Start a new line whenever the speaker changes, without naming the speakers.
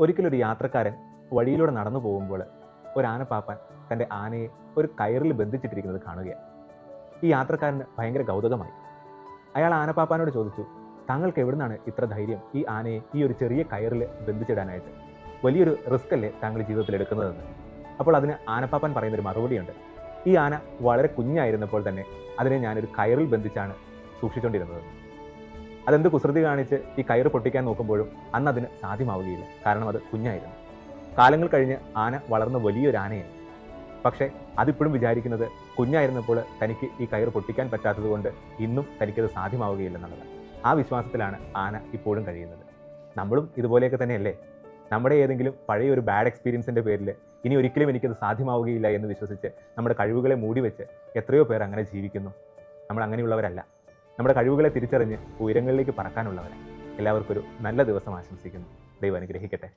ഒരിക്കലൊരു യാത്രക്കാരൻ വഴിയിലൂടെ നടന്നു പോകുമ്പോൾ ഒരു ആനപ്പാപ്പാൻ തൻ്റെ ആനയെ ഒരു കയറിൽ ബന്ധിച്ചിട്ടിരിക്കുന്നത് കാണുകയാണ്. ഈ യാത്രക്കാരന് ഭയങ്കര കൗതുകമായി. അയാൾ ആനപ്പാപ്പാനോട് ചോദിച്ചു, താങ്കൾക്ക് എവിടുന്നാണ് ഇത്ര ധൈര്യം ഈ ആനയെ ഈ ഒരു ചെറിയ കയറിൽ ബന്ധിച്ചിടാനായിട്ട്? വലിയൊരു റിസ്ക് അല്ലേ താങ്കൾ ജീവിതത്തിൽ എടുക്കുന്നതെന്ന്. അപ്പോൾ അതിന് ആനപ്പാപ്പാൻ പറയുന്നൊരു മറുപടിയുണ്ട്. ഈ ആന വളരെ കുഞ്ഞായിരുന്നപ്പോൾ തന്നെ അതിനെ ഞാനൊരു കയറിൽ ബന്ധിച്ചാണ് സൂക്ഷിച്ചുകൊണ്ടിരുന്നത്. അതെന്ത് കുസൃതി കാണിച്ച് ഈ കയറ് പൊട്ടിക്കാൻ നോക്കുമ്പോഴും അന്ന് അതിന് സാധ്യമാവുകയില്ല. കാരണം അത് കുഞ്ഞായിരുന്നു. കാലങ്ങൾ കഴിഞ്ഞ് ആന വളർന്ന വലിയൊരു ആനയായി. പക്ഷേ അതിപ്പോഴും വിചാരിക്കുന്നത് കുഞ്ഞായിരുന്നപ്പോൾ തനിക്ക് ഈ കയറ് പൊട്ടിക്കാൻ പറ്റാത്തത് കൊണ്ട് ഇന്നും തനിക്കത് സാധ്യമാവുകയില്ലെന്നുള്ളതാണ്. ആ വിശ്വാസത്തിലാണ് ആന ഇപ്പോഴും കഴിയുന്നത്. നമ്മളും ഇതുപോലെയൊക്കെ തന്നെയല്ലേ? നമ്മുടെ ഏതെങ്കിലും പഴയ ഒരു ബാഡ് എക്സ്പീരിയൻസിൻ്റെ പേരിൽ ഇനി ഒരിക്കലും എനിക്കത് സാധ്യമാവുകയില്ല എന്ന് വിശ്വസിച്ച് നമ്മുടെ കഴിവുകളെ മൂടിവെച്ച് എത്രയോ പേർ അങ്ങനെ ജീവിക്കുന്നു. നമ്മൾ അങ്ങനെയുള്ളവരല്ല. നമ്മുടെ കഴിവുകളെ തിരിച്ചറിഞ്ഞ് ഉയരങ്ങളിലേക്ക് പറക്കാനുള്ളവരെ. എല്ലാവർക്കും ഒരു നല്ല ദിവസം ആശംസിക്കുന്നു. ദൈവം അനുഗ്രഹിക്കട്ടെ.